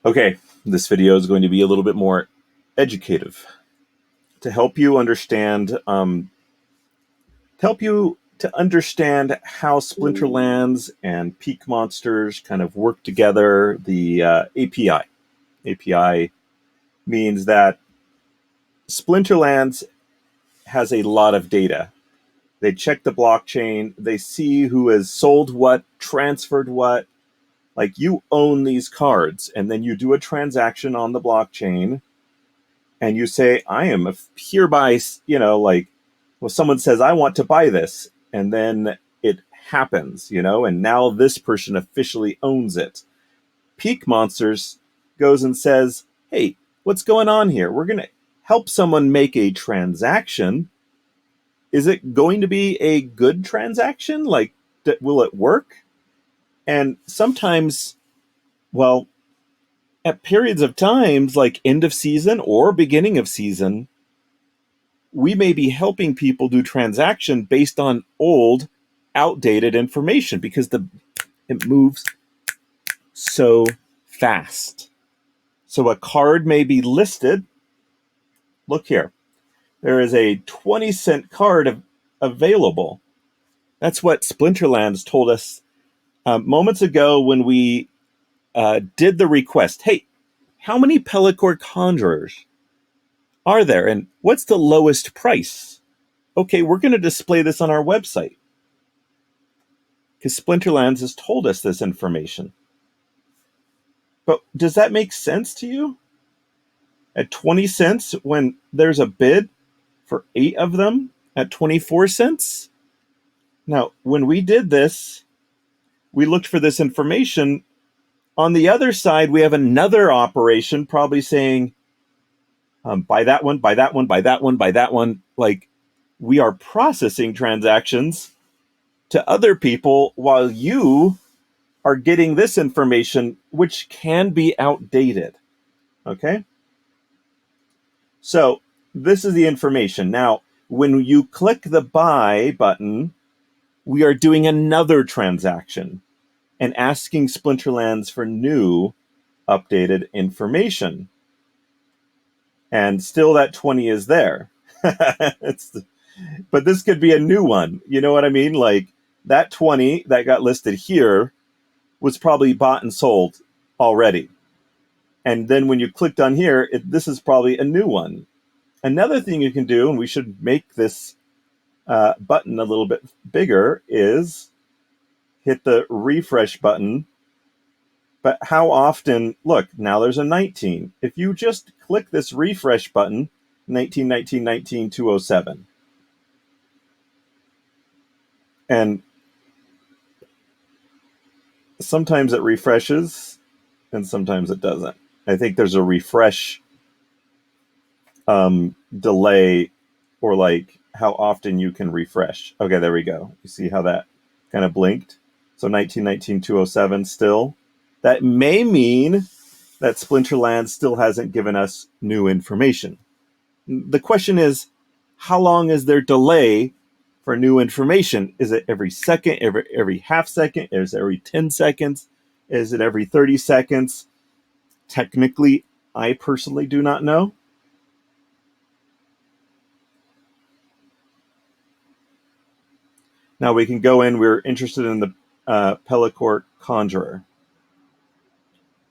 Okay, this video is going to be a little bit more educative to help you understand, how Splinterlands and Peak Monsters kind of work together. The API. API means that Splinterlands has a lot of data. They check the blockchain. They see who has sold what, transferred what. Like, you own these cards, and then you do a transaction on the blockchain, and you say, I am hereby, someone says, I want to buy this, and then it happens, and now this person officially owns it. Peak Monsters goes and says, hey, what's going on here? We're going to help someone make a transaction. Is it going to be a good transaction? Will it work? And sometimes, well, at periods of times, like end of season or beginning of season, we may be helping people do transaction based on old, outdated information because it moves so fast. So a card may be listed. Look here. There is a 20-cent card available. That's what Splinterlands told us moments ago when we did the request. Hey, how many Pellicore Conjurers are there? And what's the lowest price? Okay, we're going to display this on our website because Splinterlands has told us this information. But does that make sense to you? At 20 cents when there's a bid for 8 of them at 24 cents? Now, when we did this, we looked for this information. On the other side, we have another operation probably saying, buy that one, buy that one, buy that one, buy that one. Like, we are processing transactions to other people while you are getting this information, which can be outdated. Okay? So this is the information. Now, when you click the buy button, we are doing another transaction and asking Splinterlands for new updated information. And still that 20 is there. But this could be a new one. You know what I mean? Like, that 20 that got listed here was probably bought and sold already. And then when you clicked on here, this is probably a new one. Another thing you can do, and we should make this button a little bit bigger, is hit the refresh button. But how often, look, now there's a 19. If you just click this refresh button, 19, 19, 19, 207. And sometimes it refreshes and sometimes it doesn't. I think there's a refresh delay, or like how often you can refresh. Okay, there we go. You see how that kind of blinked? So 1919 207 still. That may mean that Splinterlands still hasn't given us new information. The question is, how long is their delay for new information? Is it every second, every half second? Is it every 10 seconds? Is it every 30 seconds? Technically, I personally do not know. Now we can go in. We're interested in the Pellicore Conjurer.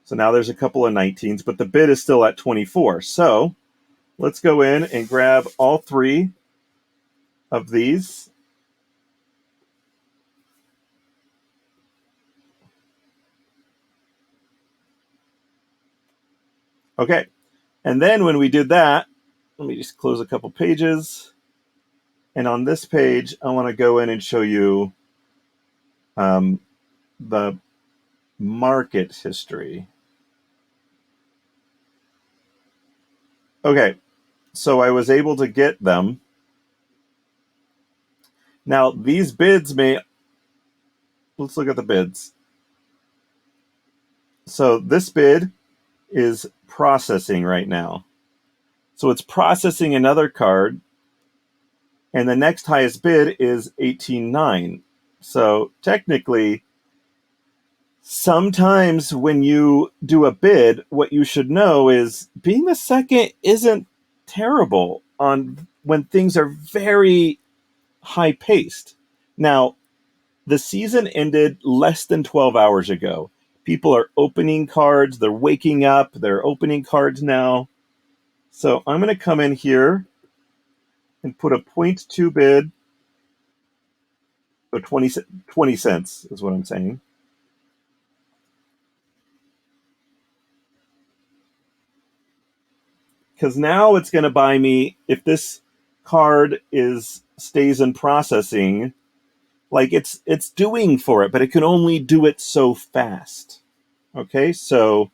So now there's a couple of 19s, but the bid is still at 24. So let's go in and grab all 3 of these. Okay. And then when we did that, let me just close a couple pages. And on this page, I want to go in and show you the market history. Okay, so I was able to get them. Now, these bids let's look at the bids. So this bid is processing right now. So it's processing another card, and the next highest bid is 18.9. So technically, Sometimes when you do a bid, what you should know is being the second isn't terrible on when things are very high paced. Now, the season ended less than 12 hours ago. People are opening cards, they're waking up, they're opening cards now. So I'm going to come in here and put a 0.2 bid, so 20 cents is what I'm saying. Because now it's going to buy me, if this card is stays in processing, like it's doing for it, but it can only do it so fast. Okay, so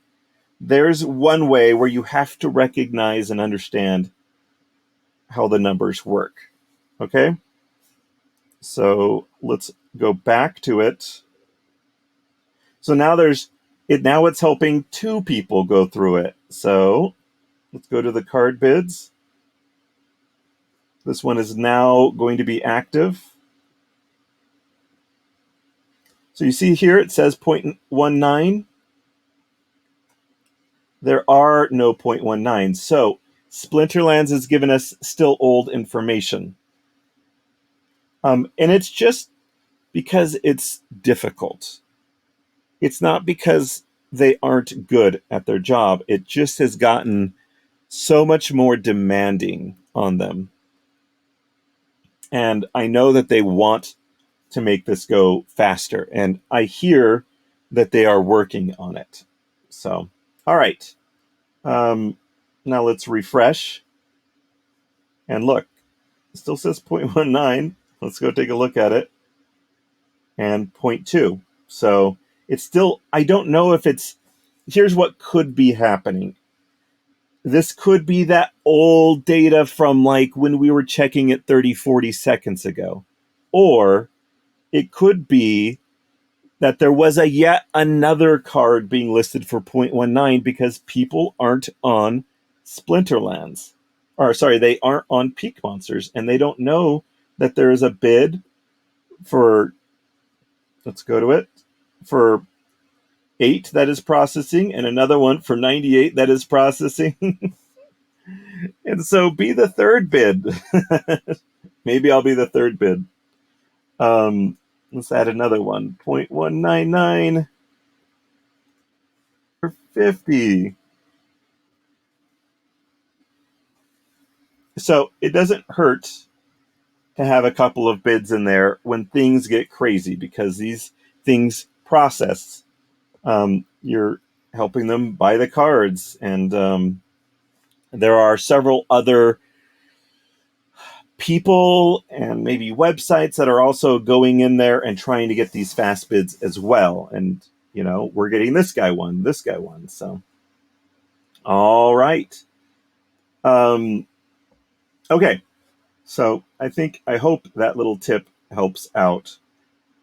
there's one way where you have to recognize and understand how the numbers work. Okay, so let's go back to it. So now there's it. Now it's helping two people go through it. So let's go to the card bids. This one is now going to be active. So you see here it says 0.19. There are no 0.19. So Splinterlands has given us still old information. And it's just because it's difficult. It's not because they aren't good at their job. It just has gotten so much more demanding on them. And I know that they want to make this go faster. And I hear that they are working on it. So, all right. Now let's refresh. And look, it still says 0.19. Let's go take a look at it. And zero point 0.2. So it's still, I don't know if it's, here's what could be happening. This could be that old data from like when we were checking it 30, 40 seconds ago. Or it could be that there was a yet another card being listed for 0.19 because people aren't on Splinterlands. Or sorry, they aren't on Peak Monsters and they don't know that there is a bid for, let's go to it, for 8 that is processing and another one for 98 that is processing. And so be the third bid. Maybe I'll be the third bid. Let's add another one. 0.199 for 50. So it doesn't hurt to have a couple of bids in there when things get crazy because these things process. You're helping them buy the cards, and there are several other people and maybe websites that are also going in there and trying to get these fast bids as well. And, you know, we're getting this guy one, this guy one. So, all right. Okay. So I hope that little tip helps out.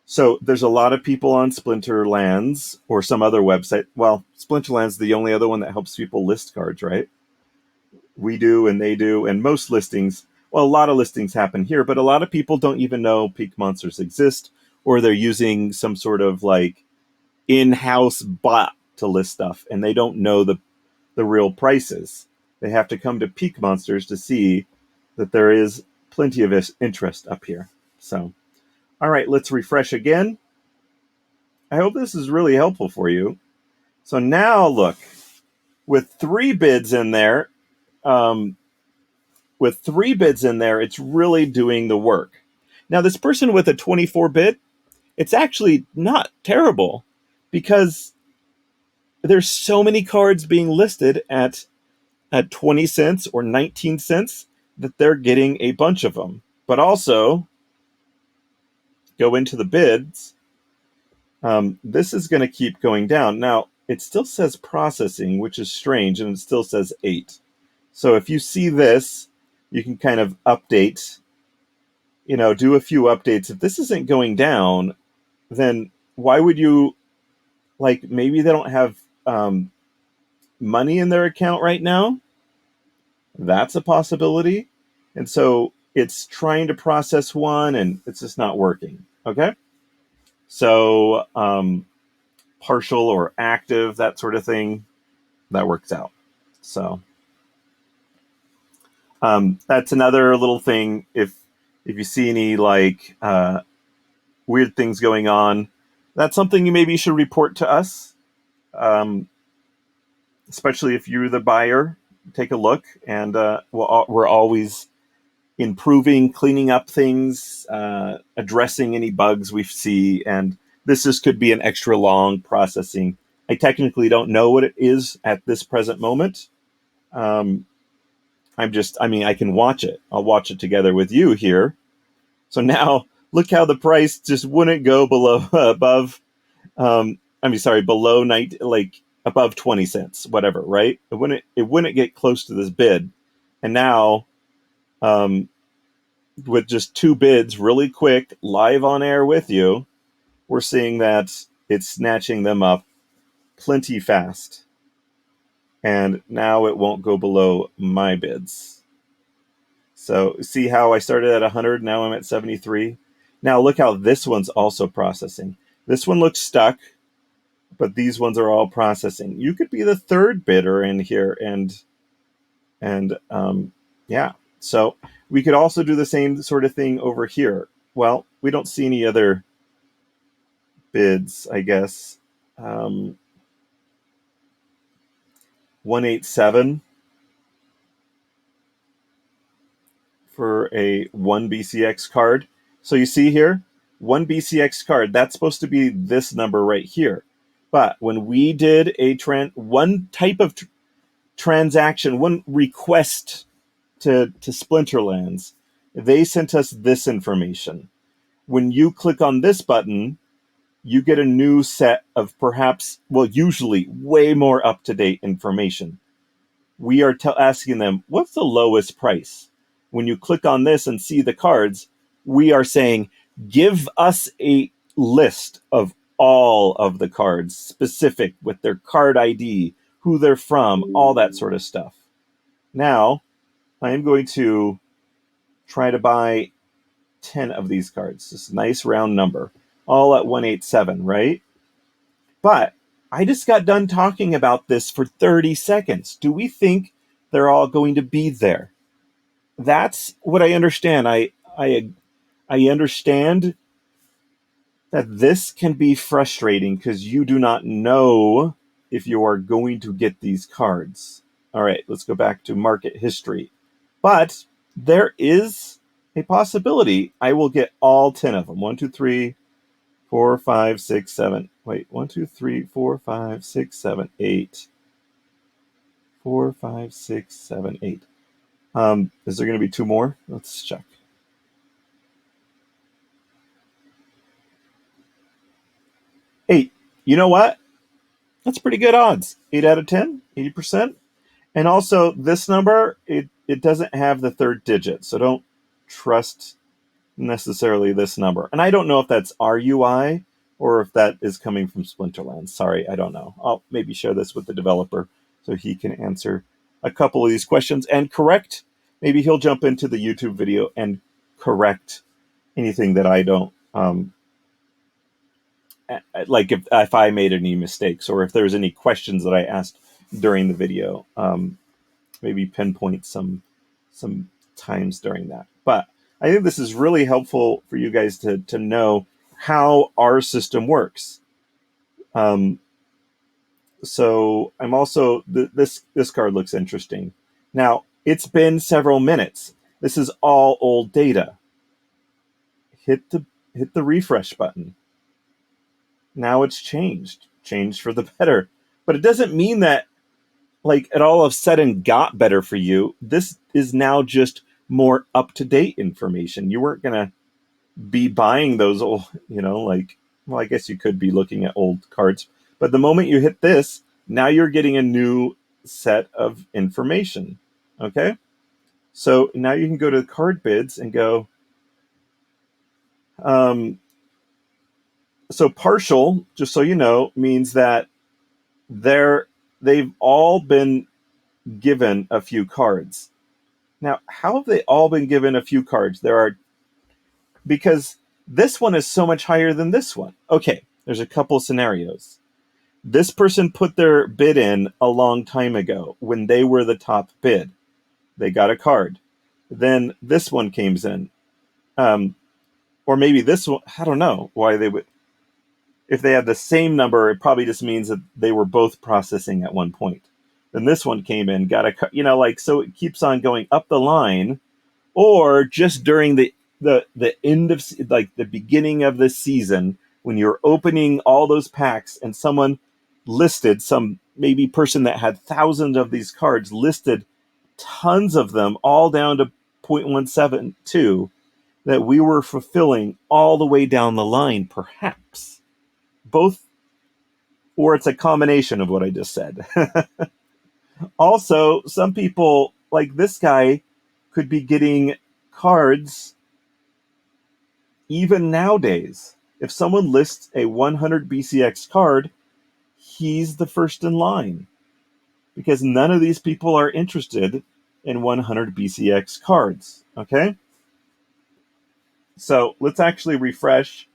So there's a lot of people on Splinterlands or some other website. Well, Splinterlands is the only other one that helps people list cards, right? We do and they do. And most listings, well, a lot of listings happen here, but a lot of people don't even know Peak Monsters exist, or they're using some sort of like in-house bot to list stuff, and they don't know the real prices. They have to come to Peak Monsters to see that there is plenty of interest up here. So, all right, let's refresh again. I hope this is really helpful for you. So now look, with three bids in there, um, it's really doing the work. Now, this person with a 24 bid, it's actually not terrible because there's so many cards being listed at 20 cents or 19 cents that they're getting a bunch of them. But also, go into the bids. This is going to keep going down. Now, it still says processing, which is strange, and it still says 8. So if you see this, you can kind of update, do a few updates. If this isn't going down, then why would you, like, maybe they don't have money in their account right now? That's a possibility. And so it's trying to process one and it's just not working. Okay. So partial or active, that sort of thing, that works out. So that's another little thing. If you see any like weird things going on, that's something you maybe should report to us. Um, Especially if you're the buyer, take a look, and we're always improving, cleaning up things, addressing any bugs we see, and this just could be an extra long processing. I technically don't know what it is at this present moment. Um, I mean, I can watch it. I'll watch it together with you here. So now, look how the price just wouldn't go below, above, sorry, below like above 20 cents, whatever, right? It wouldn't get close to this bid. And now, um, with just two bids really quick, live on air with you, we're seeing that it's snatching them up plenty fast. And now it won't go below my bids. So see how I started at 100, now I'm at 73. Now look how this one's also processing. This one looks stuck, but these ones are all processing. You could be the third bidder in here, and yeah. So we could also do the same sort of thing over here. Well, we don't see any other bids, I guess. 187 for a 1 BCX card. So you see here, 1 BCX card, that's supposed to be this number right here. But when we did one type of transaction, one request to Splinterlands, they sent us this information. When you click on this button, you get a new set of perhaps, well, usually way more up-to-date information. We are asking them, what's the lowest price? When you click on this and see the cards, we are saying, give us a list of all of the cards, specific with their card ID, who they're from, all that sort of stuff. Now, I am going to try to buy 10 of these cards. This nice round number, all at 187, right? But I just got done talking about this for 30 seconds. Do we think they're all going to be there? That's what I understand. I understand that this can be frustrating because you do not know if you are going to get these cards. All right, let's go back to market history. But there is a possibility I will get all 10 of them. 1, 2, 3, 4, 5, 6, 7. Wait, 1, 2, 3, 4, 5, 6, 7, 8. 4, 5, 6, 7, 8. Is there going to be two more? Let's check. 8. You know what? That's pretty good odds. 8 out of 10, 80%. And also, this number, it doesn't have the third digit, so don't trust necessarily this number. And I don't know if that's RUI or if that is coming from Splinterlands. Sorry, I don't know. I'll maybe share this with the developer so he can answer a couple of these questions and correct. Maybe he'll jump into the YouTube video and correct anything that I don't like, if I made any mistakes or if there's any questions that I asked during the video. Maybe pinpoint some times during that. But I think this is really helpful for you guys to know how our system works. So I'm also this card looks interesting. Now it's been several minutes. This is all old data. Hit the refresh button. Now it's changed for the better. But it doesn't mean that like it all of a sudden got better for you. This is now just more up-to-date information. You weren't gonna be buying those old, like, well, I guess you could be looking at old cards, but the moment you hit this, now you're getting a new set of information. Okay, so now you can go to card bids and go. So partial, just so you know, means that they've all been given a few cards. Now, how have they all been given a few cards? Because this one is so much higher than this one. Okay, there's a couple scenarios. This person put their bid in a long time ago when they were the top bid. They got a card. Then this one came in. Um, or maybe this one, I don't know why they would. If they have the same number, it probably just means that they were both processing at one point. Then this one came in, got a, like, so it keeps on going up the line, or just during the end of, like, the beginning of the season, when you're opening all those packs and someone listed, some maybe person that had thousands of these cards listed tons of them all down to 0.172, that we were fulfilling all the way down the line, perhaps both, or it's a combination of what I just said. Also, some people, like this guy, could be getting cards even nowadays. If someone lists a 100 BCX card, he's the first in line, because none of these people are interested in 100 BCX cards. Okay? So let's actually refresh.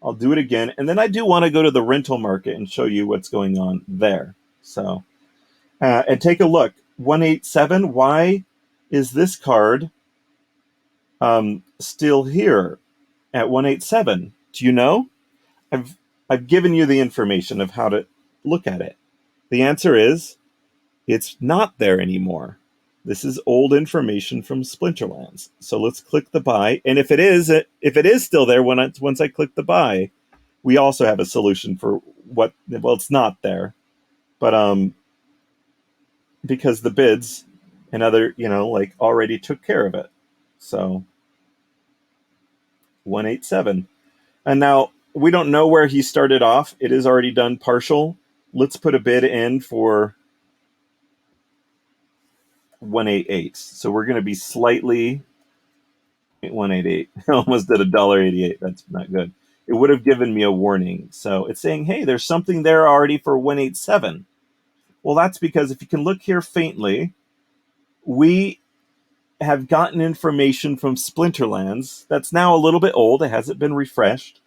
I'll do it again. And then I do want to go to the rental market and show you what's going on there. So, and take a look. 187, why is this card still here at 187? Do you know? I've given you the information of how to look at it. The answer is it's not there anymore. This is old information from Splinterlands. So let's click the buy. And if it is still there once I click the buy, we also have a solution for what. Well, it's not there, but because the bids and other, like, already took care of it. So 187. And now we don't know where he started off. It is already done partial. Let's put a bid in for 188. So we're going to be slightly 188. Almost did $1.88. That's not good. It would have given me a warning. So it's saying, hey, there's something there already for 187. Well, that's because if you can look here faintly, we have gotten information from Splinterlands that's now a little bit old. It hasn't been refreshed.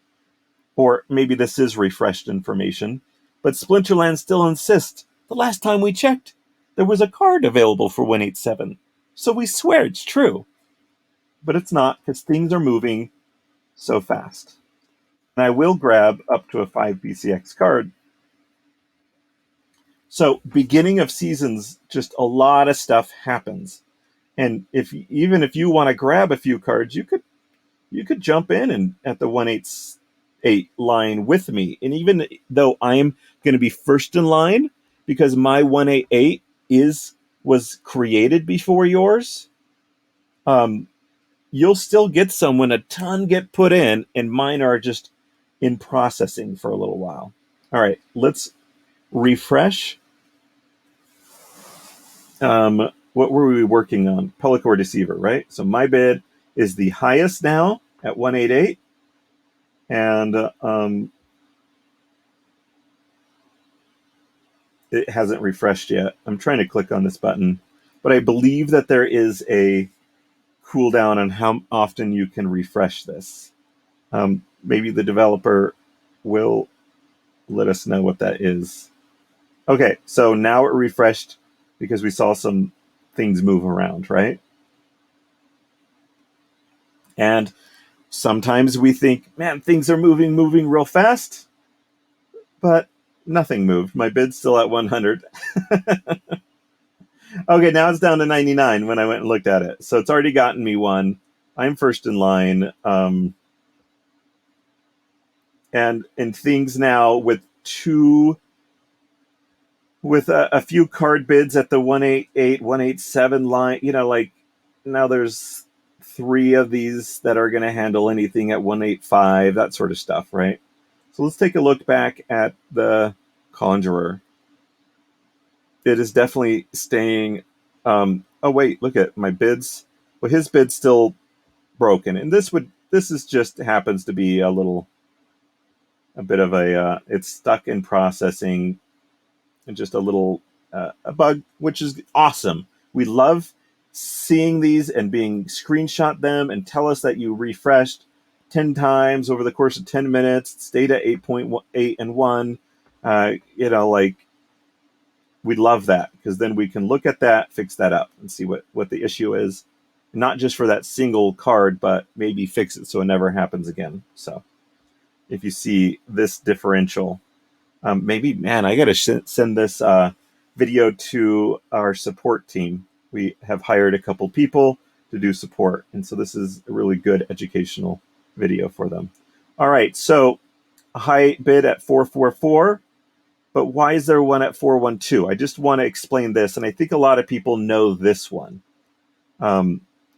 Or maybe this is refreshed information. But Splinterlands still insists, the last time we checked, there was a card available for 187. So we swear it's true. But it's not, because things are moving so fast. And I will grab up to a 5 BCX card. So beginning of seasons, just a lot of stuff happens. And even if you want to grab a few cards, you could jump in and at the 188 line with me. And even though I'm going to be first in line because my 188 was created before yours, you'll still get some when a ton get put in, and mine are just in processing for a little while. All right, let's refresh. What were we working on? Pellicore Deceiver, right? So my bid is the highest now at 188. And it hasn't refreshed yet. I'm trying to click on this button. But I believe that there is a cooldown on how often you can refresh this. Maybe the developer will let us know what that is. Okay, so now it refreshed because we saw some things move around, right? And sometimes we think, man, things are moving real fast, but nothing moved. My bid's still at 100. Okay, now it's down to 99 when I went and looked at it. So it's already gotten me one. I'm first in line. And things now with a few card bids at the 188, 187 line, like now there's 3 of these that are going to handle anything at 185, that sort of stuff, right? So let's take a look back at the Conjurer. It is definitely staying. Oh wait, look at my bids. Well, his bid's still broken, and this is just happens to be a bit of it's stuck in processing, and just a little a bug, which is awesome. We love seeing these and being screenshot them and tell us that you refreshed 10 times over the course of 10 minutes, stayed at 8.8 and 1. Like we love that because then we can look at that, fix that up, and see what the issue is, not just for that single card, but maybe fix it so it never happens again. So if you see this differential, maybe, man, I got to send this video to our support team. We have hired a couple people to do support, and so this is a really good educational video for them. All right, so a high bid at 444. But why is there one at 412? I just want to explain this, and I think a lot of people know this one.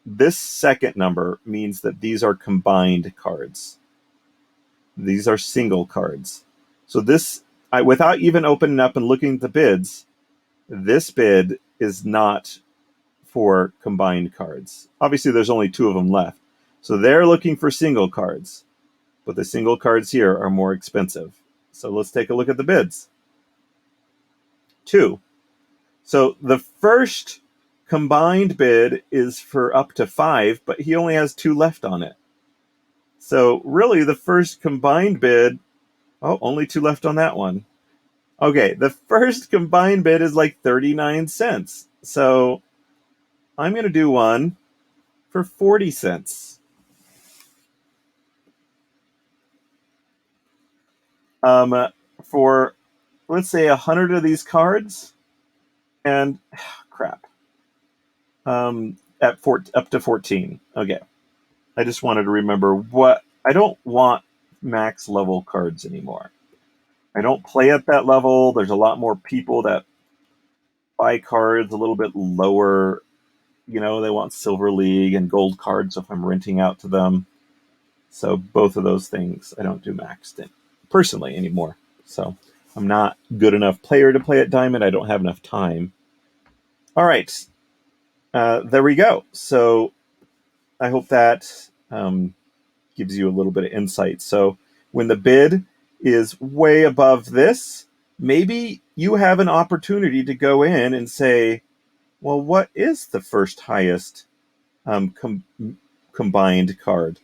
This second number means that these are combined cards. These are single cards. So without even opening up and looking at the bids, this bid is not for combined cards. Obviously, there's only two of them left. So they're looking for single cards, but the single cards here are more expensive. So let's take a look at the bids. 2. So the first combined bid is for up to 5, but he only has 2 left on it. So really the first combined bid, only 2 left on that one. Okay, the first combined bid is like 39 cents. So I'm going to do one for 40 cents. For, let's say, 100 of these cards, and crap, up to 14. Okay. I just wanted to remember I don't want max level cards anymore. I don't play at that level. There's a lot more people that buy cards a little bit lower. They want Silver League and gold cards if I'm renting out to them. So both of those things I don't do maxed in personally anymore. So I'm not good enough player to play at Diamond. I don't have enough time. All right. There we go. So I hope that gives you a little bit of insight. So when the bid is way above this, maybe you have an opportunity to go in and say, well, what is the first highest combined card?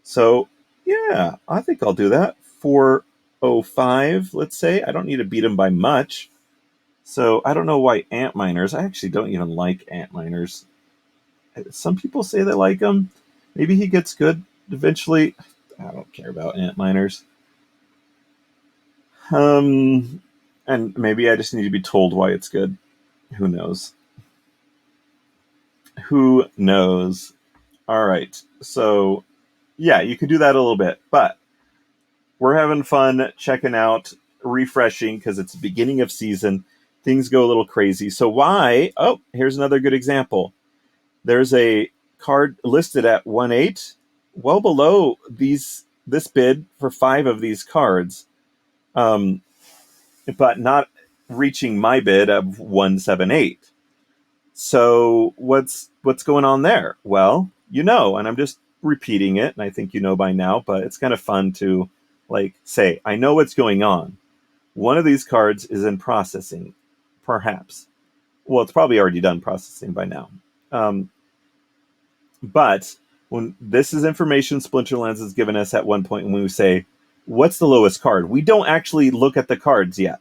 So yeah, I think I'll do that. 405, let's say. I don't need to beat him by much. So I don't know why Antminers. I actually don't even like Antminers. Some people say they like him. Maybe he gets good eventually. I don't care about Antminers. And maybe I just need to be told why it's good. Who knows? Who knows? All right. So, yeah, you could do that a little bit, but we're having fun checking out, refreshing because it's the beginning of season. Things go a little crazy. So why? Oh, here's another good example. There's a card listed at 1.8, well below this bid for 5 of these cards, but not reaching my bid of 178. So what's going on there? Well, and I'm just repeating it, and I think you know by now, but it's kind of fun to say, I know what's going on. One of these cards is in processing, perhaps. Well, it's probably already done processing by now. But when this is information Splinterlands has given us at one point, when we say, what's the lowest card? We don't actually look at the cards yet.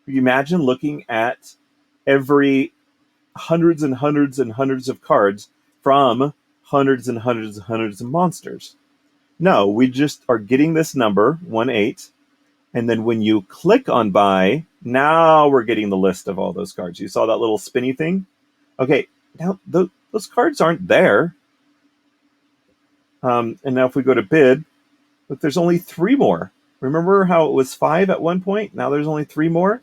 Can you imagine looking at every hundreds and hundreds and hundreds of cards from hundreds and hundreds and hundreds of monsters? No, we just are getting this number, 1.8, and then when you click on buy, now we're getting the list of all those cards. You saw that little spinny thing? Okay, now those cards aren't there. And now if we go to bid, look, there's only 3 more. Remember how it was 5 at one point? Now there's only 3 more.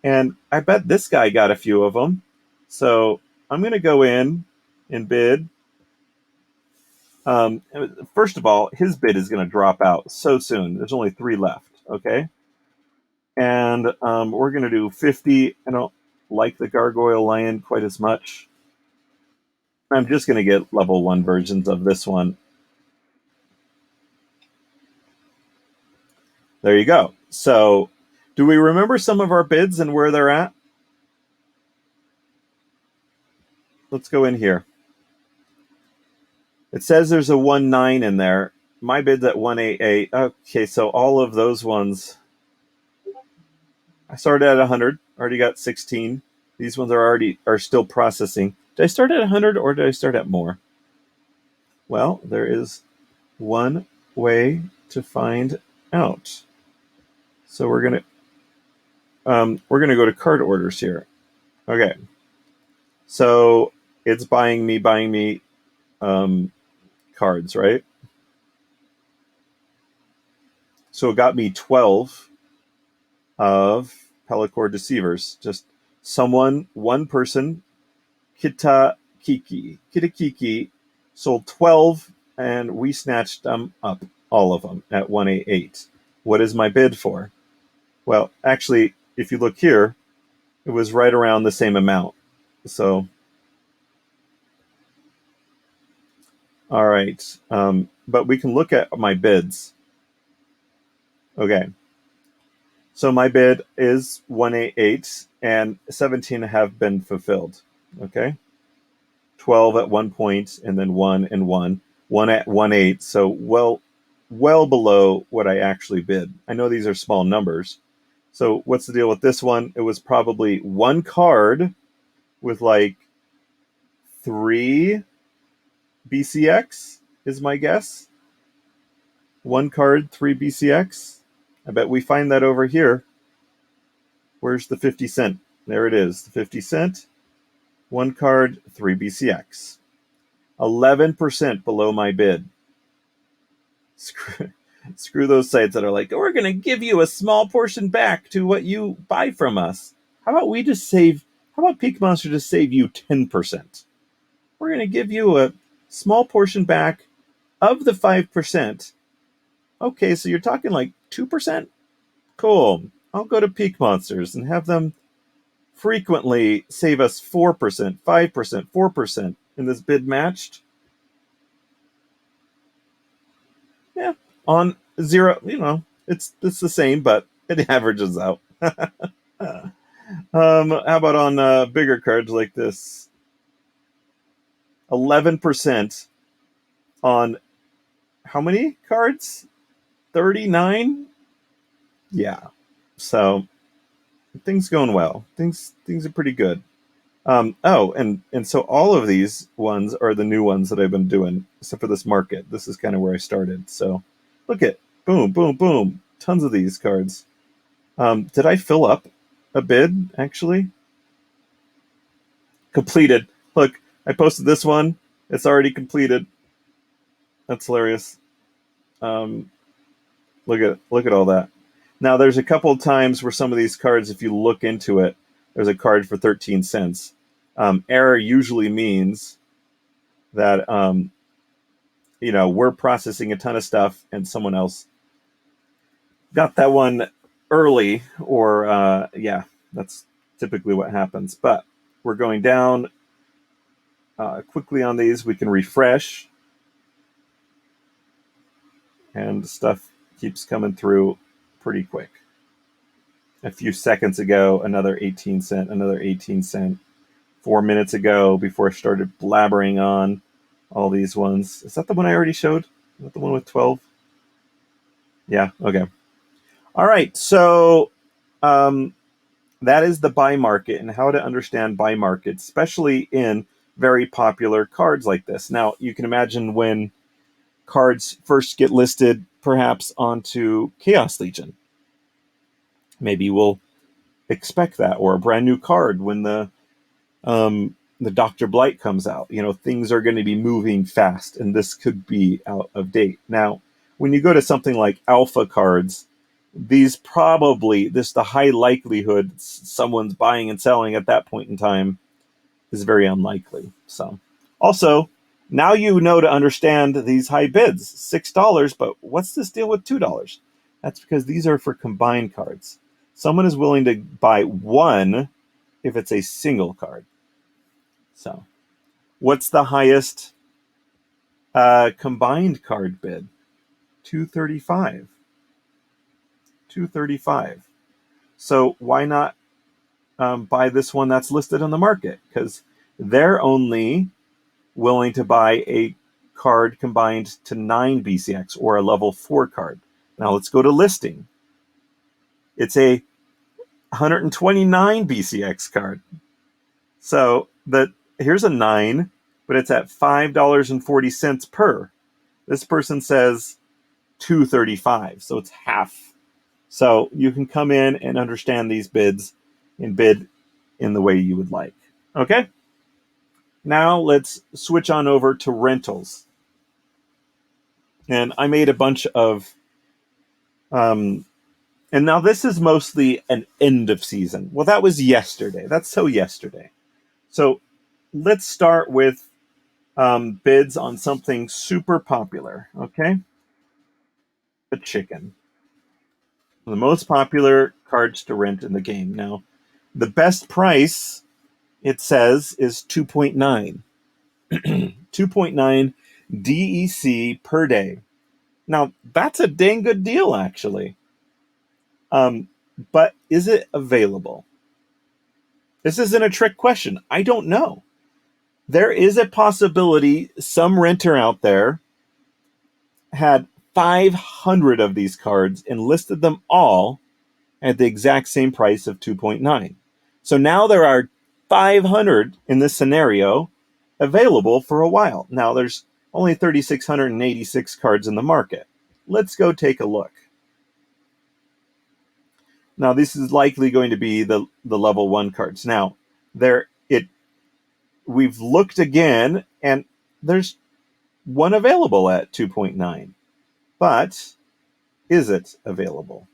And I bet this guy got a few of them. So I'm going to go in and bid. First of all, his bid is going to drop out so soon. There's only 3 left. Okay. And we're going to do 50. I don't like the Gargoyle Lion quite as much. I'm just going to get level 1 versions of this one. There you go. So do we remember some of our bids and where they're at? Let's go in here. It says there's a 1.9 in there. My bid's at 1.88. Okay, so all of those ones. I started at 100, already got 16. These ones are still processing. Did I start at 100 or did I start at more? Well, there is one way to find out. So we're gonna go to card orders here. Okay, so it's buying me cards, right? So it got me 12 of Pellicore Deceivers. Just one person, Kitakiki, sold 12, and we snatched them up, all of them, at 188. What is my bid for? Well, actually, if you look here, it was right around the same amount. So, all right. But we can look at my bids. Okay. So my bid is 188, and 17 have been fulfilled. Okay. 12 at one point, and then 1 and 1. 1 at 1.8. So well below what I actually bid. I know these are small numbers. So what's the deal with this one? It was probably one card with like 3 BCX is my guess. One card, 3 BCX. I bet we find that over here. Where's the 50 cent? There it is, the 50 cent. One card, 3 BCX. 11% below my bid. Screw those sites that are like, we're going to give you a small portion back to what you buy from us. How about Peak Monster just save you 10%? We're going to give you a small portion back of the 5%. Okay, so you're talking like 2%? Cool. I'll go to Peak Monsters and have them frequently save us 4%, 5%, 4% in this bid matched. Yeah, on zero, it's the same, but it averages out. How about on bigger cards like this? 11% on how many cards? 39? Yeah. So things going well. Things are pretty good. And so all of these ones are the new ones that I've been doing, except for this market. This is kind of where I started. So look at boom, boom, boom. Tons of these cards. Did I fill up a bid, actually? Completed. Look, I posted this one. It's already completed. That's hilarious. Look at all that. Now, there's a couple of times where some of these cards, if you look into it, there's a card for 13 cents. Error usually means that we're processing a ton of stuff and someone else got that one early, or that's typically what happens. But we're going down quickly on these. We can refresh, and stuff keeps coming through pretty quick. A few seconds ago, another 18 cent, another 18 cent. 4 minutes ago, before I started blabbering on all these ones. Is that the one I already showed? Is that the one with 12? Yeah, okay. All right, so that is the buy market and how to understand buy markets, especially in very popular cards like this. Now, you can imagine when cards first get listed, perhaps onto Chaos Legion. Maybe we'll expect that, or a brand new card when the Dr. Blight comes out. Things are going to be moving fast, and this could be out of date. Now, when you go to something like alpha cards, the high likelihood someone's buying and selling at that point in time is very unlikely. So, also, now you know to understand these high bids, $6, but what's this deal with $2? That's because these are for combined cards. Someone is willing to buy one if it's a single card. So, what's the highest combined card bid? 235. 235. So why not buy this one that's listed on the market? Because they're only willing to buy a card combined to 9 BCX, or a level 4 card. Now let's go to listing. It's a 129 BCX card. So here's a 9, but it's at $5.40 per. This person says 235, so it's half. So you can come in and understand these bids and bid in the way you would like. Okay? Now let's switch on over to rentals. And I made a bunch of and now this is mostly an end of season. Well, that was yesterday. That's so yesterday. So let's start with bids on something super popular. Okay, the chicken, the most popular cards to rent in the game. Now, the best price it says is 2.9, 2.9 DEC per day. Now that's a dang good deal, actually. Um, but is it available? This isn't a trick question. I don't know. There is a possibility some renter out there had 500 of these cards and listed them all at the exact same price of 2.9. So now there are 500 in this scenario available for a while. Now there's only 3,686 cards in the market. Let's go take a look. Now this is likely going to be the level 1 cards. Now we've looked again and there's one available at 2.9. But is it available?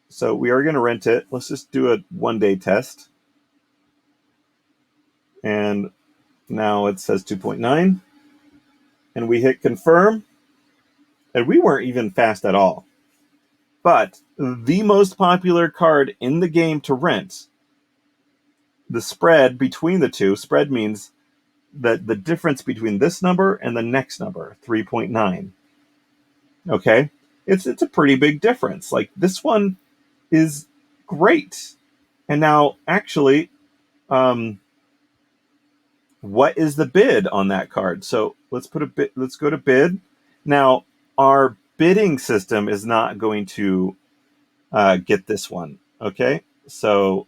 So we are going to rent it. Let's just do a 1-day test. And now it says 2.9. And we hit confirm. And we weren't even fast at all. But the most popular card in the game to rent, the spread between the two, spread means that the difference between this number and the next number, 3.9. Okay? It's a pretty big difference. Like this one is great. And now, actually, what is the bid on that card? So let's put a bid. Let's go to bid. Now, our bidding system is not going to get this one. Okay, so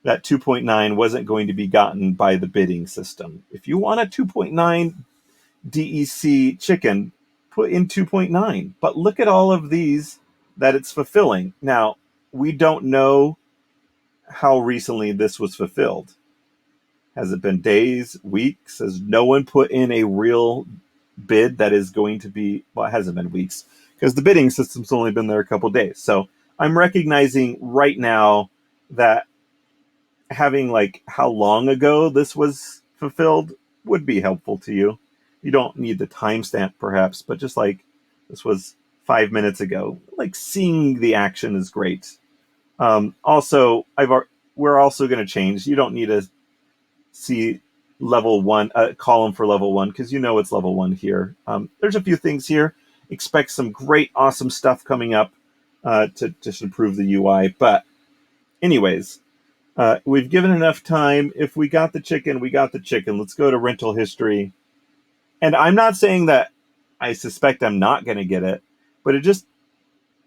that 2.9 wasn't going to be gotten by the bidding system. If you want a 2.9 DEC chicken, put in 2.9. But look at all of these that it's fulfilling. Now, we don't know how recently this was fulfilled. Has it been days, weeks? Has no one put in a real bid that is going to be, well, it hasn't been weeks because the bidding system's only been there a couple days. So I'm recognizing right now that having like how long ago this was fulfilled would be helpful to you. You don't need the timestamp perhaps, but just like this was 5 minutes ago, like seeing the action is great. Also, we're also going to change. You don't need to see level 1, column for level 1, because you know it's level 1 here. There's a few things here. Expect some great, awesome stuff coming up to just improve the UI. But anyways, we've given enough time. If we got the chicken, we got the chicken. Let's go to rental history. And I'm not saying that I suspect I'm not going to get it, but it just,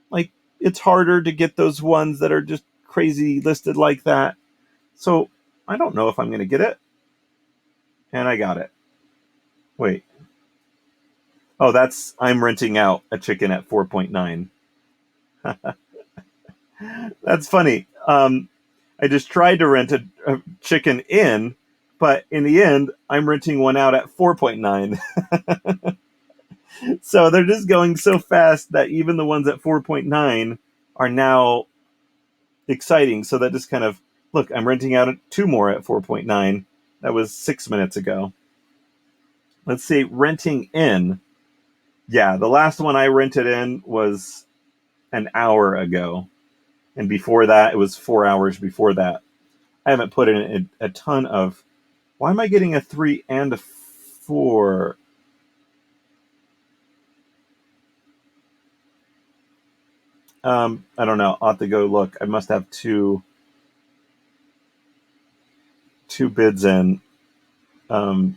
like, it's harder to get those ones that are just crazy listed like that. So I don't know if I'm going to get it. And I got it. Wait. Oh, I'm renting out a chicken at 4.9. That's funny. I just tried to rent a chicken in, but in the end, I'm renting one out at 4.9. So they're just going so fast that even the ones at 4.9 are now exciting. So that just kind of, look, I'm renting out 2 more at 4.9. That was 6 minutes ago. Let's see, renting in. Yeah, the last one I rented in was an hour ago. And before that, it was 4 hours before that. I haven't put in a ton of... Why am I getting a 3 and a 4? I don't know. I'll have to go look. I must have two bids in. I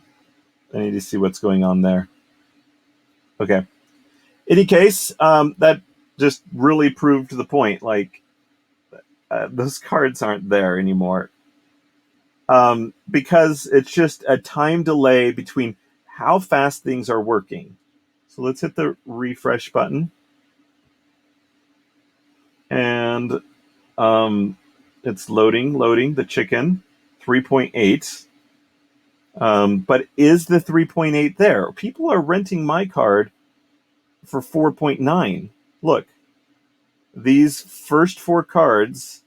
need to see what's going on there. Okay. Any case, that just really proved the point. Like, those cards aren't there anymore. Because it's just a time delay between how fast things are working. So let's hit the refresh button. And it's loading the chicken, 3.8. But is the 3.8 there? People are renting my card for 4.9. Look, these first 4 cards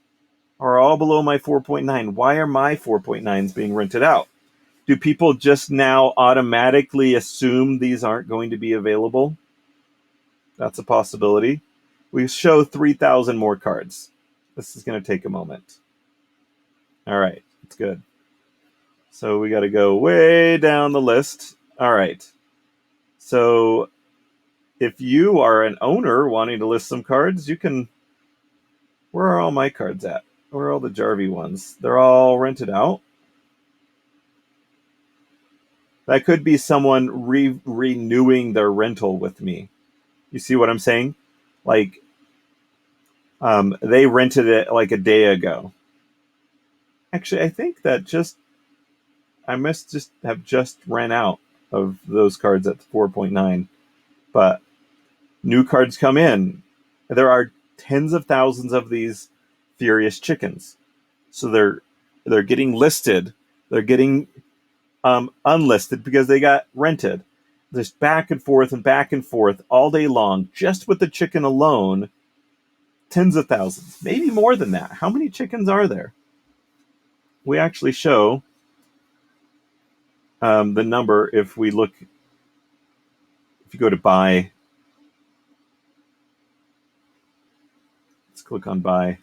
are all below my 4.9. Why are my 4.9s being rented out? Do people just now automatically assume these aren't going to be available? That's a possibility. We show 3,000 more cards. This is going to take a moment. All right, it's good. So we got to go way down the list. All right. So if you are an owner wanting to list some cards, you can. Where are all my cards at? Where are all the Jarvie ones? They're all rented out. That could be someone renewing their rental with me. You see what I'm saying? Like, they rented it like a day ago. Actually, I think that I must just have just ran out of those cards at 4.9. But new cards come in. There are tens of thousands of these Furious Chickens. So they're getting listed. They're getting unlisted because they got rented. Just back and forth all day long, just with the chicken alone. Tens of thousands, maybe more than that. How many chickens are there? We actually show the number if we look. If you go to buy, let's click on buy.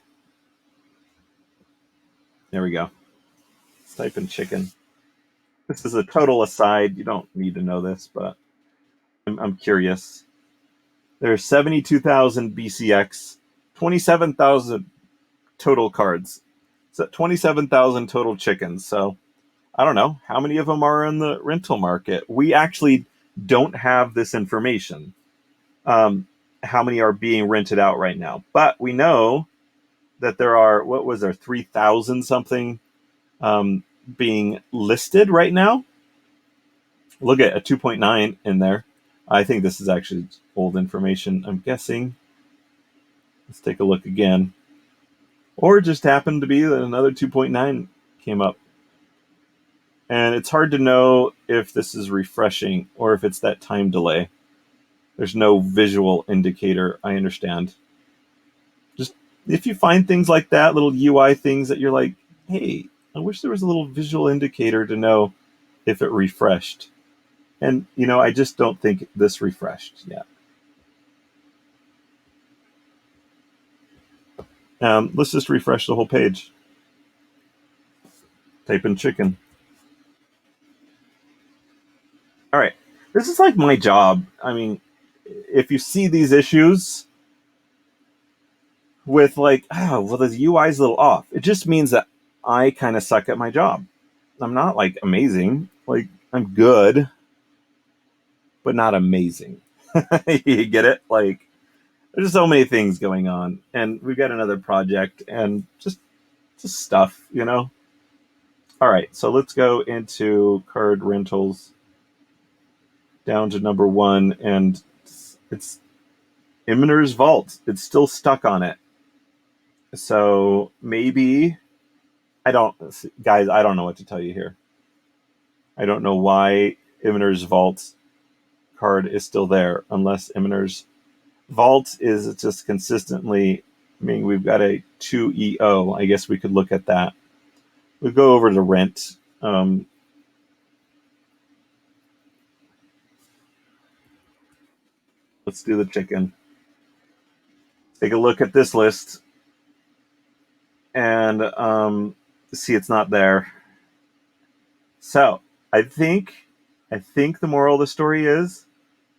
There we go. Let's type in chicken. This is a total aside. You don't need to know this, but I'm curious. There's 72,000 BCX, 27,000 total cards. So 27,000 total chickens. So I don't know how many of them are in the rental market. We actually don't have this information. How many are being rented out right now? But we know that there are, what was there, 3,000 something being listed right now. Look at a 2.9 in there. I think this is actually old information, I'm guessing. Let's take a look again. Or it just happened to be that another 2.9 came up. And it's hard to know if this is refreshing or if it's that time delay. There's no visual indicator, I understand. Just if you find things like that, little UI things that you're like, hey, I wish there was a little visual indicator to know if it refreshed. And, I just don't think this refreshed yet. Let's just refresh the whole page. Type in chicken. All right. This is like my job. I mean, if you see these issues with like, the UI is a little off, it just means that I kind of suck at my job. I'm not like amazing. Like, I'm good, but not amazing. You get it? Like, there's so many things going on, and we've got another project and just stuff, All right, so let's go into card rentals down to number 1, and it's Imminer's Vault. It's still stuck on it. So maybe I don't know what to tell you here. I don't know why Imminer's Vault card is still there, unless Imminer's Vault is just consistently. I mean, we've got a 2EO. I guess we could look at that. We'll go over to rent. Let's do the chicken. Take a look at this list and see it's not there. So I think the moral of the story is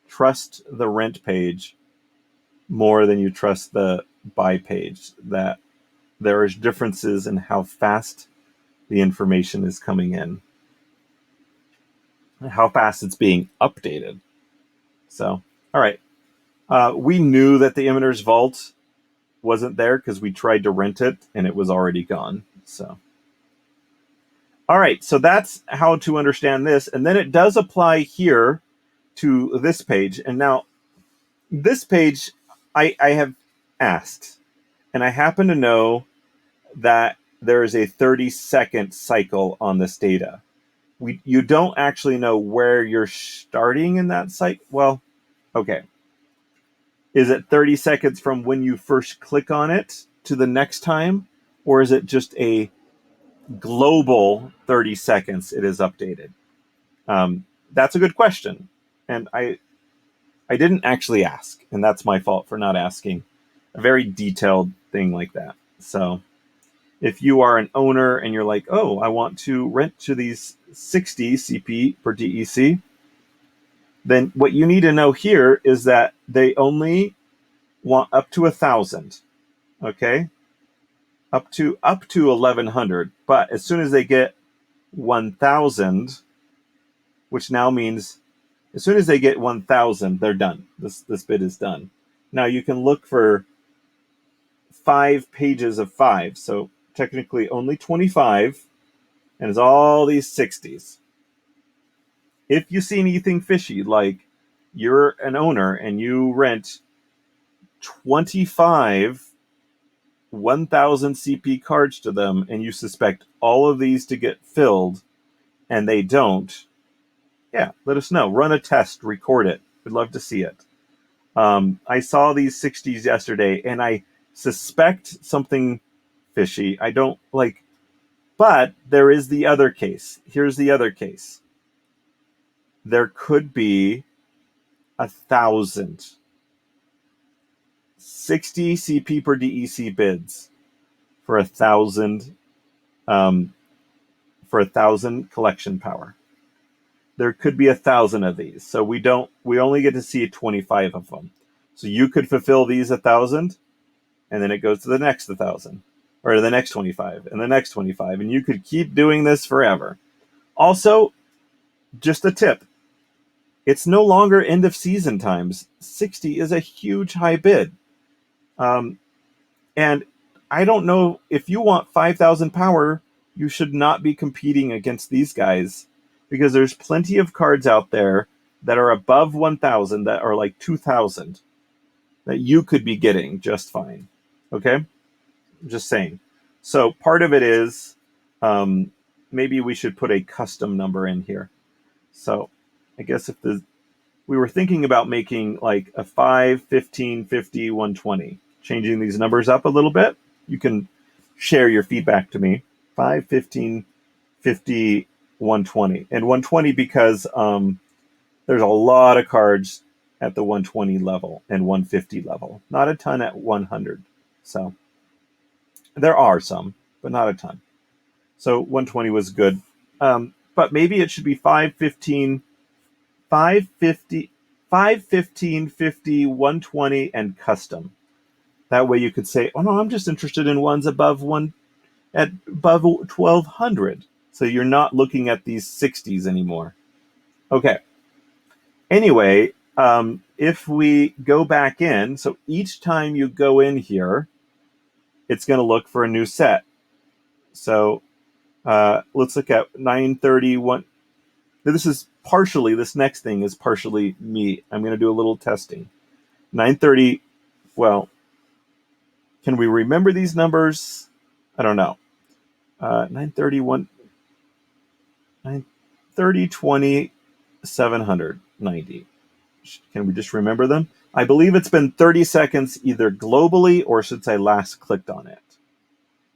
trust the rent page more than you trust the buy page. That there is differences in how fast the information is coming in, how fast it's being updated. So, all right. We knew that the Imminer's Vault wasn't there because we tried to rent it and it was already gone. So, all right, so that's how to understand this. And then it does apply here to this page. And now this page I have asked, and I happen to know that there is a 30-second cycle on this data. You don't actually know where you're starting in that cycle. Well, okay. Is it 30 seconds from when you first click on it to the next time? Or is it just a global 30 seconds it is updated? That's a good question. And I didn't actually ask, and that's my fault for not asking a very detailed thing like that. So if you are an owner and you're like, oh, I want to rent to these 60 CP per DEC, then what you need to know here is that they only want up to 1,000. Okay, up to 1,100. But as soon as they get 1,000, which now means as soon as they get 1,000, they're done. This bid is done. Now you can look for 5 pages of 5. So technically only 25, and it's all these 60s. If you see anything fishy, like you're an owner and you rent 25 1,000 CP cards to them and you suspect all of these to get filled and they don't, yeah, let us know. Run a test, record it. We'd love to see it. I saw these 60s yesterday and I suspect something fishy. I don't like, but there is the other case. Here's the other case. There could be 1,000. 60 CP per DEC bids for 1,000 collection power. There could be 1,000 of these, so we only get to see 25 of them. So you could fulfill these 1,000, and then it goes to the next 1,000, or the next 25, and the next 25, and you could keep doing this forever. Also, just a tip: it's no longer end of season times. 60 is a huge high bid. And I don't know if you want 5,000 power, you should not be competing against these guys because there's plenty of cards out there that are above 1,000 that are like 2,000 that you could be getting just fine. Okay? Just saying. So part of it is maybe we should put a custom number in here. So I guess if we were thinking about making like a 5, 15, 50, 120, changing these numbers up a little bit. You can share your feedback to me. 5, 15, 50, 120. And 120 because there's a lot of cards at the 120 level and 150 level. Not a ton at 100. So there are some, but not a ton. So 120 was good. But maybe it should be 5, 15, 550, 5, 15, 50, 120, and custom. That way you could say, oh no, I'm just interested in ones above 1,200. So you're not looking at these 60s anymore. Okay. Anyway, if we go back in, so each time you go in here, it's going to look for a new set. So let's look at 931. This next thing is partially me. I'm going to do a little testing. 930, well, can we remember these numbers? I don't know. 931, 930, 20, 790. Can we just remember them? I believe it's been 30 seconds either globally or since I last clicked on it.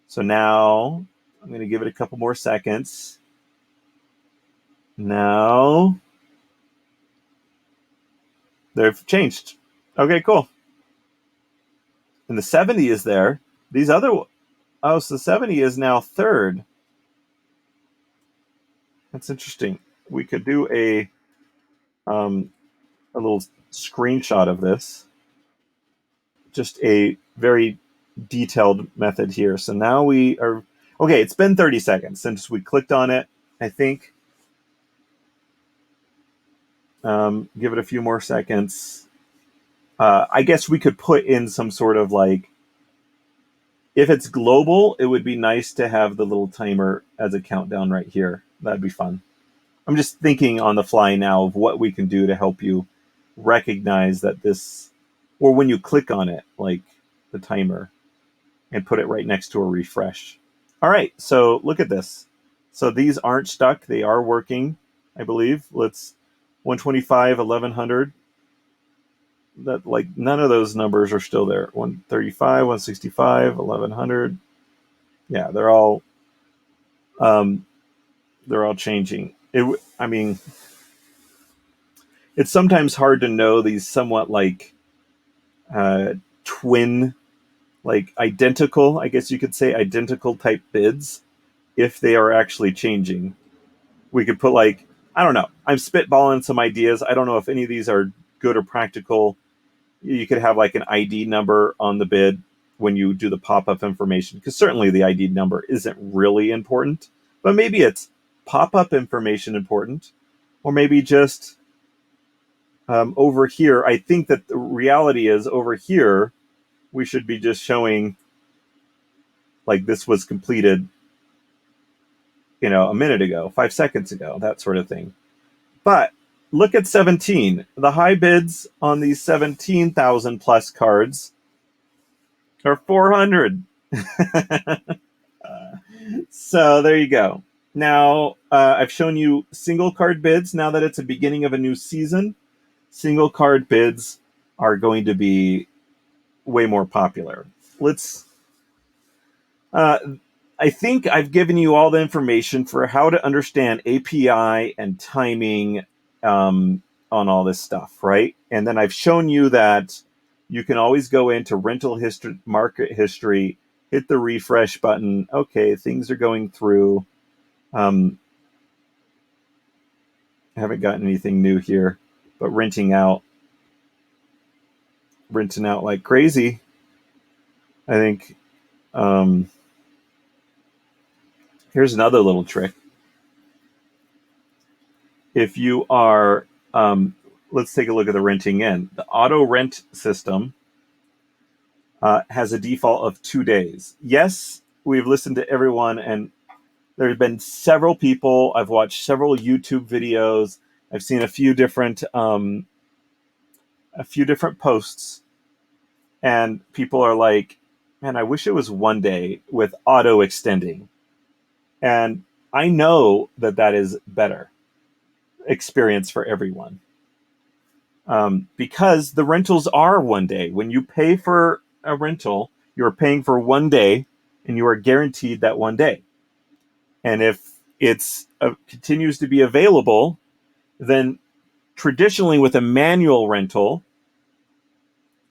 So now I'm going to give it a couple more seconds. Now they've changed. Okay, cool. And the 70 is there. These other, so the 70 is now third. That's interesting. We could do a little screenshot of this. Just a very detailed method here. So now we are, okay, it's been 30 seconds since we clicked on it, I think. Give it a few more seconds. I guess we could put in some sort of like If it's global, it would be nice to have the little timer as a countdown right here. That'd be fun. I'm just thinking on the fly now of what we can do to help you recognize that this, or when you click on it, like the timer, and put it right next to a refresh. All right, so look at this. So these aren't stuck. They are working, I believe. Let's 125, 1100. That, like, none of those numbers are still there. 135, 165, 1100. Yeah, um, they're all changing. I mean, it's sometimes hard to know these somewhat like twin, like identical, I guess you could say identical type bids, if they are actually changing. We could put, like, I don't know. I'm spitballing some ideas. I don't know if any of these are good or practical. You could have like an ID number on the bid when you do the pop-up information, because certainly the ID number isn't really important, but maybe it's pop-up information important, or maybe just over here. I think that the reality is over here, we should be just showing like this was completed, a minute ago, 5 seconds ago, that sort of thing. But look at 17. The high bids on these 17,000 plus cards are 400. So there you go. Now, I've shown you single card bids. Now that it's the beginning of a new season, single card bids are going to be way more popular. Uh, I think I've given you all the information for how to understand API and timing on all this stuff, right? And then I've shown you that you can always go into rental history, market history, hit the refresh button. Okay, things are going through. I haven't gotten anything new here, but renting out like crazy. I think here's another little trick. If you are, let's take a look at the renting in. The auto rent system has a default of 2 days. Yes, we've listened to everyone, and there have been several people. I've watched several YouTube videos. I've seen a few different posts, and people are like, "Man, I wish it was 1 day with auto extending." And I know that that is better experience for everyone, because the rentals are 1 day. When you pay for a rental, you're paying for 1 day, and you are guaranteed that 1 day. And if it's continues to be available, then traditionally with a manual rental,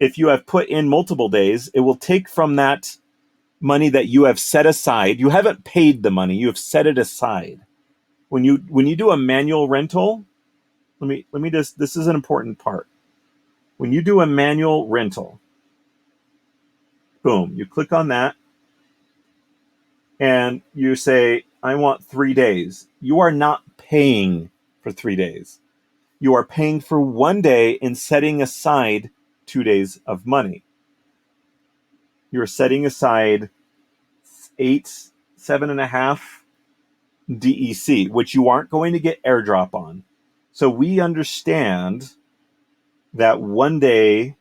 if you have put in multiple days, it will take from that money that you have set aside. You haven't paid the money, you have set it aside. When you do a manual rental, let me just, this is an important part. When you do a manual rental, boom, you click on that and you say, I want 3 days. You are not paying for 3 days. You are paying for 1 day and setting aside 2 days of money. You're setting aside 7.5 DEC, which you aren't going to get airdrop on. So we understand that 1 day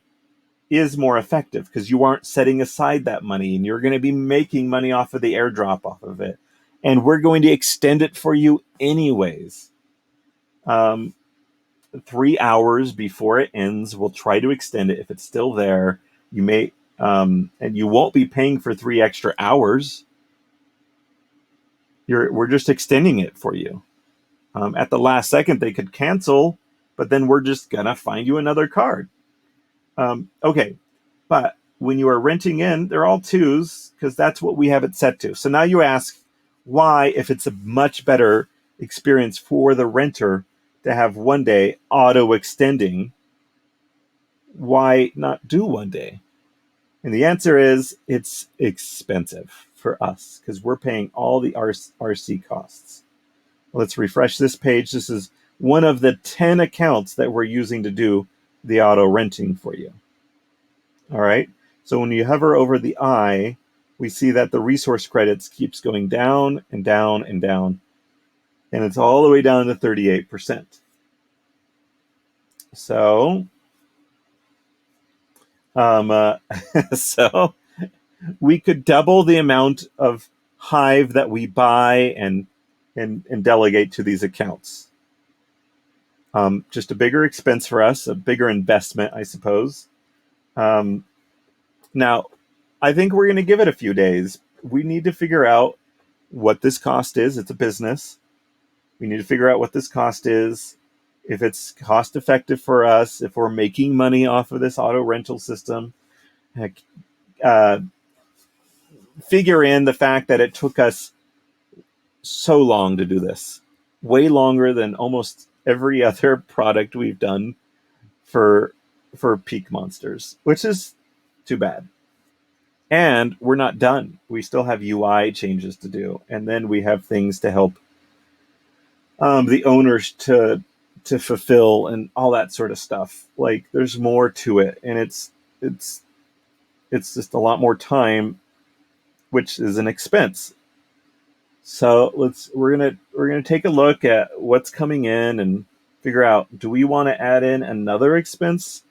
is more effective because you aren't setting aside that money, and you're going to be making money off of the airdrop off of it. And we're going to extend it for you anyways. 3 hours before it ends, we'll try to extend it. If it's still there, you may, and you won't be paying for 3 extra hours. We're just extending it for you. At the last second, they could cancel, but then we're just gonna find you another card. Okay, but when you are renting in, they're all 2s because that's what we have it set to. So now you ask, why, if it's a much better experience for the renter to have 1 day auto extending, why not do 1 day? And the answer is it's expensive for us because we're paying all the RC costs. Let's refresh this page. This is one of the 10 accounts that we're using to do the auto renting for you. All right. So when you hover over the eye, we see that the resource credits keeps going down and down and down, and it's all the way down to 38%. So, um, so we could double the amount of Hive that we buy and delegate to these accounts. Just a bigger expense for us, a bigger investment, I suppose. Um, Now, I think we're going to give it a few days. We need to figure out what this cost is. It's a business. We need to figure out what this cost is, if it's cost effective for us, if we're making money off of this auto rental system. Heck, uh, figure in the fact that it took us so long to do this, way longer than almost every other product we've done for Peak Monsters, which is too bad. And we're not done. We still have UI changes to do, and then we have things to help the owners to fulfill and all that sort of stuff. Like there's more to it, and it's just a lot more time, which is an expense. So we're gonna take a look at what's coming in and figure out, do we want to add in another expense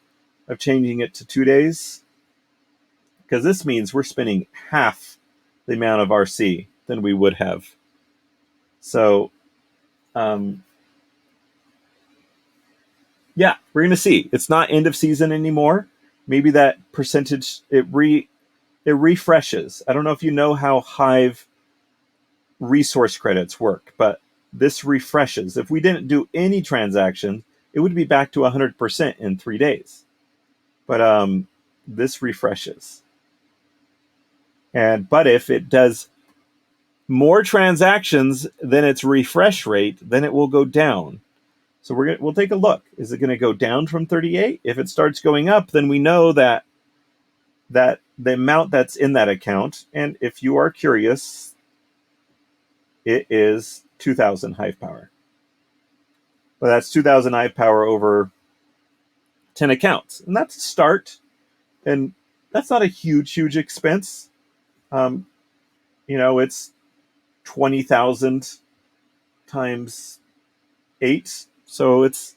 of changing it to 2 days? Because this means we're spending half the amount of RC than we would have. So, yeah, we're going to see. It's not end of season anymore. Maybe that percentage it refreshes. I don't know if you know how Hive resource credits work, but this refreshes. If we didn't do any transaction, it would be back to 100% in 3 days. But this refreshes. But if it does more transactions than its refresh rate, then it will go down. So we'll take a look. Is it going to go down from 38? If it starts going up, then we know that the amount that's in that account, and if you are curious, it is 2,000 Hive power. But that's 2,000 Hive power over 10 accounts, and that's a start. And that's not a huge expense. It's 20,000 times 8. So it's,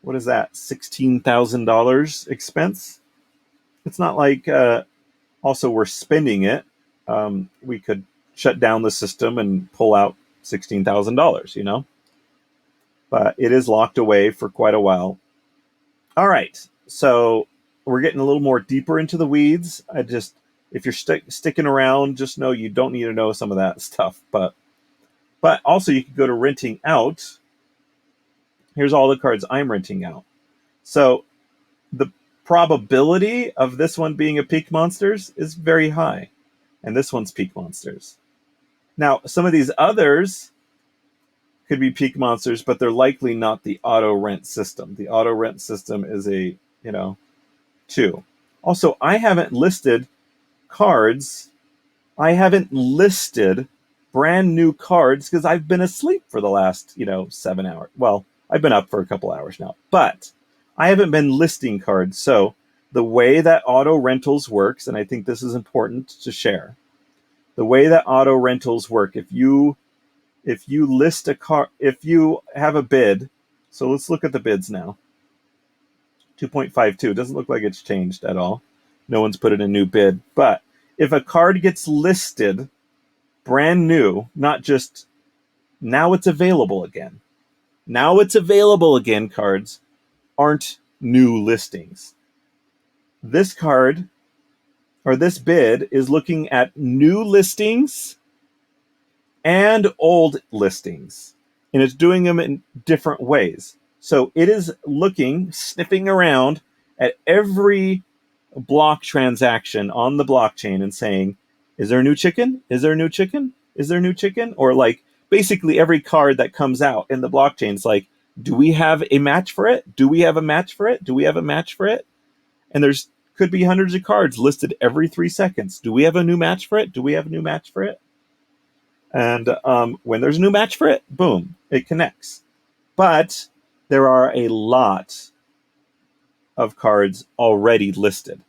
what is that, $16,000 expense? It's not like also we're spending it. We could shut down the system and pull out $16,000, But it is locked away for quite a while. All right. So we're getting a little more deeper into the weeds. If you're sticking around, just know you don't need to know some of that stuff. But also you can go to renting out. Here's all the cards I'm renting out. So the probability of this one being a Peak Monsters is very high. And this one's Peak Monsters. Now, some of these others could be Peak Monsters, but they're likely not the auto rent system. The auto rent system is a, 2. Also, I haven't listed cards. I haven't listed brand new cards because I've been asleep for the last, 7 hours. Well, I've been up for a couple hours now, but I haven't been listing cards. So the way that auto rentals works, and I think this is important to share, the way that auto rentals work, if you list a car, if you have a bid, so let's look at the bids now. 2.52 doesn't look like it's changed at all. No one's put in a new bid. But if a card gets listed brand new, not just now it's available again. Now it's available again cards aren't new listings. This card or this bid is looking at new listings and old listings, and it's doing them in different ways. So it is sniffing around at every block transaction on the blockchain and saying, is there a new chicken? Is there a new chicken? Is there a new chicken? Or like basically every card that comes out in the blockchain is like, do we have a match for it? Do we have a match for it? Do we have a match for it? And there's could be hundreds of cards listed every 3 seconds. Do we have a new match for it? Do we have a new match for it? And when there's a new match for it, boom, it connects. But there are a lot of cards already listed.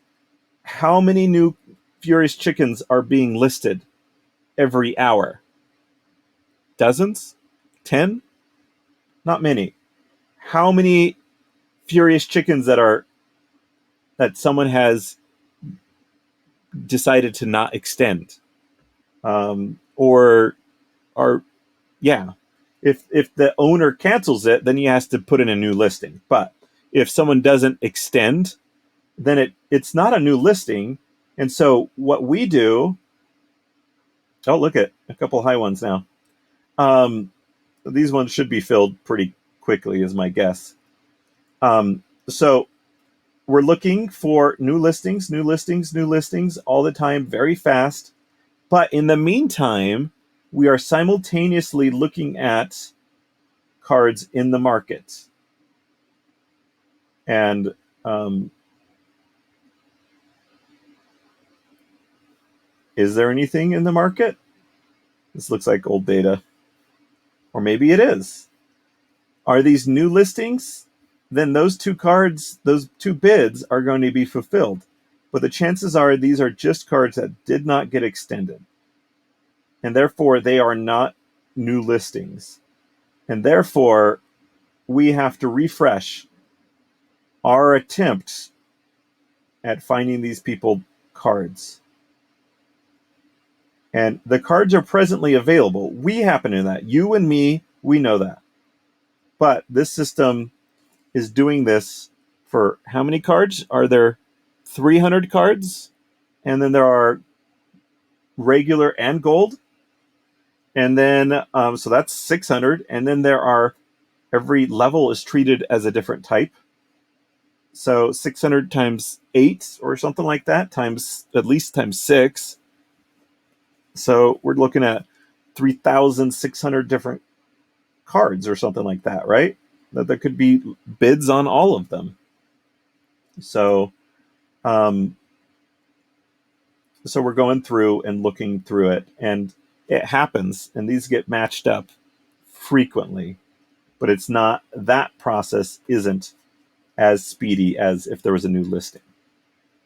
How many new Furious Chickens are being listed every hour? Dozens? 10? Not many. How many Furious Chickens that someone has decided to not extend? Or are yeah. If the owner cancels it, then he has to put in a new listing. But if someone doesn't extend, then it's not a new listing. And so what we do, oh, look at a couple high ones now. These ones should be filled pretty quickly, is my guess. So we're looking for new listings, new listings, new listings all the time, very fast. But in the meantime, we are simultaneously looking at cards in the market. And is there anything in the market? This looks like old data. Or maybe it is. Are these new listings? Then those two cards, those two bids are going to be fulfilled. But the chances are these are just cards that did not get extended. And therefore, they are not new listings. And therefore, we have to refresh our attempts at finding these people cards. And the cards are presently available. We happen to know that. You and me, we know that. But this system is doing this for how many cards? Are there 300 cards? And then there are regular and gold. And then, so that's 600. And then there are, every level is treated as a different type. So 600 times 8 or something like that, times at least times 6. So we're looking at 3,600 different cards or something like that, right? That there could be bids on all of them. So, so we're going through and looking through it, and it happens, and these get matched up frequently, but it's not, that process isn't as speedy as if there was a new listing.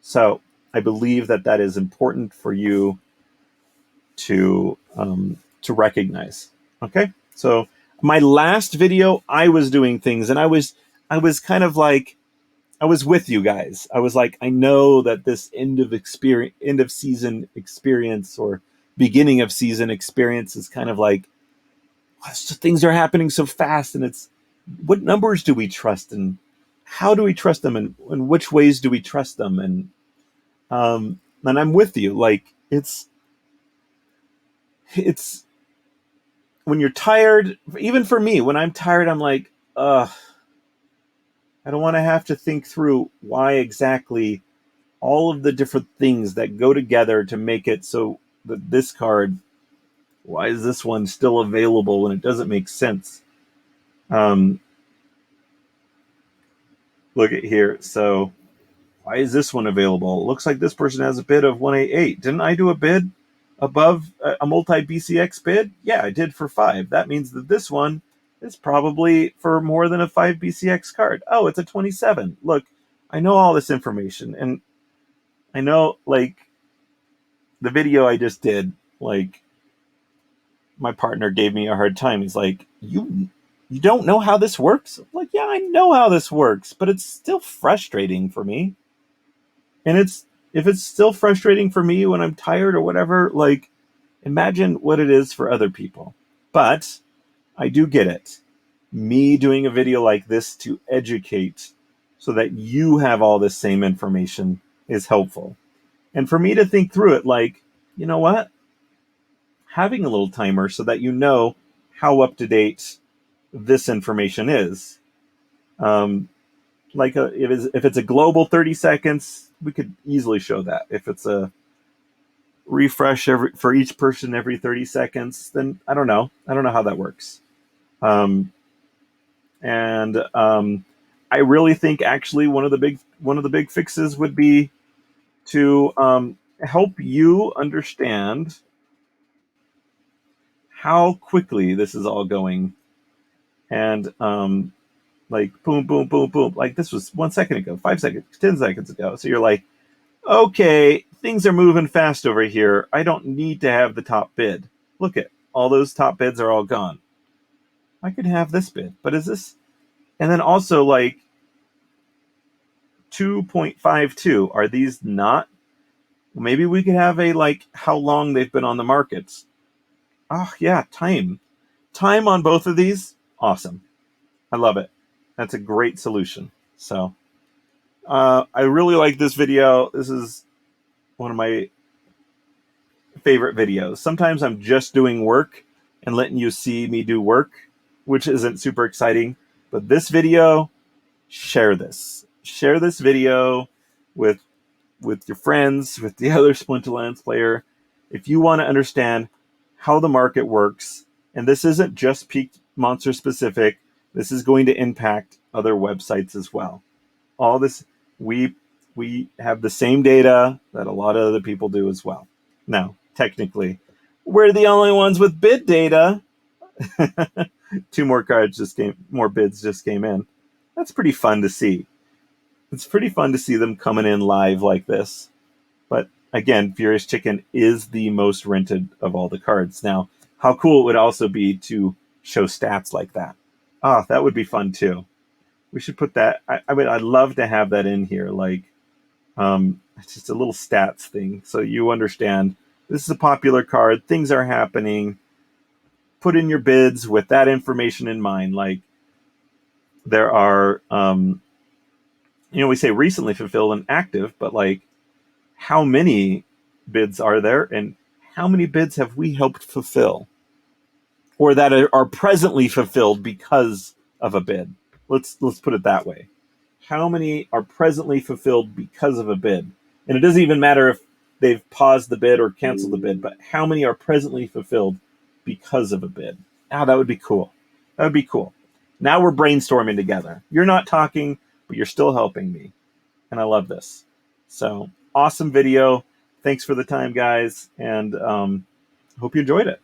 So I believe that that is important for you to recognize. Okay, so my last video, I was doing things, and I was kind of like, I was with you guys. I was like, I know that this end of season experience or beginning of season experience is kind of like, things are happening so fast, and it's, what numbers do we trust, and how do we trust them, and which ways do we trust them, and I'm with you. Like, it's when you're tired, even for me, when I'm tired, I'm like, I don't want to have to think through why exactly all of the different things that go together to make it so that this card, why is this one still available when it doesn't make sense? Look at here. So why is this one available? It looks like this person has a bid of 188. Didn't I do a bid above a multi-BCX bid? Yeah, I did for 5. That means that this one is probably for more than a 5 BCX card. Oh, it's a 27. Look, I know all this information, and I know, like, the video I just did, like, my partner gave me a hard time. He's like, you don't know how this works? I'm like, yeah, I know how this works, but it's still frustrating for me. And if it's still frustrating for me when I'm tired or whatever, like, imagine what it is for other people. But I do get it. Me doing a video like this to educate so that you have all this same information is helpful. And for me to think through it, like, you know what? Having a little timer so that you know how up to date this information is. Like if it's a global 30 seconds, we could easily show that. If it's a refresh for each person every 30 seconds, then I don't know how that works. I really think actually one of the big fixes would be to help you understand how quickly this is all going, and like boom, boom, boom, boom. Like this was 1 second ago, 5 seconds, 10 seconds ago. So you're like, okay, things are moving fast over here. I don't need to have the top bid. Look at all those top bids are all gone. I could have this bid, but is this? And then also like 2.52. Are these not? Maybe we could have a like how long they've been on the markets. Oh yeah, time on both of these. Awesome. I love it. That's a great solution. So I really like this video. This is one of my favorite videos. Sometimes I'm just doing work and letting you see me do work, which isn't super exciting. But this video, share this. Share this video with your friends, with the other Splinterlands player. If you want to understand how the market works, and this isn't just Peak Monster specific, this is going to impact other websites as well. All this, we have the same data that a lot of other people do as well. Now, technically, we're the only ones with bid data. Two more cards just came, more bids just came in. That's pretty fun to see. It's pretty fun to see them coming in live like this. But again, Furious Chicken is the most rented of all the cards. Now, how cool it would also be to show stats like that. Ah, that would be fun too. We should put that. I'd love to have that in here. Like, it's just a little stats thing, so you understand this is a popular card. Things are happening. Put in your bids with that information in mind. Like, there are, we say recently fulfilled and active, but like, how many bids are there, and how many bids have we helped fulfill, or that are presently fulfilled because of a bid? Let's put it that way. How many are presently fulfilled because of a bid? And it doesn't even matter if they've paused the bid or canceled the bid, but how many are presently fulfilled because of a bid? Ah, that would be cool. That would be cool. Now we're brainstorming together. You're not talking, but you're still helping me. And I love this. So awesome video. Thanks for the time, guys. And hope you enjoyed it.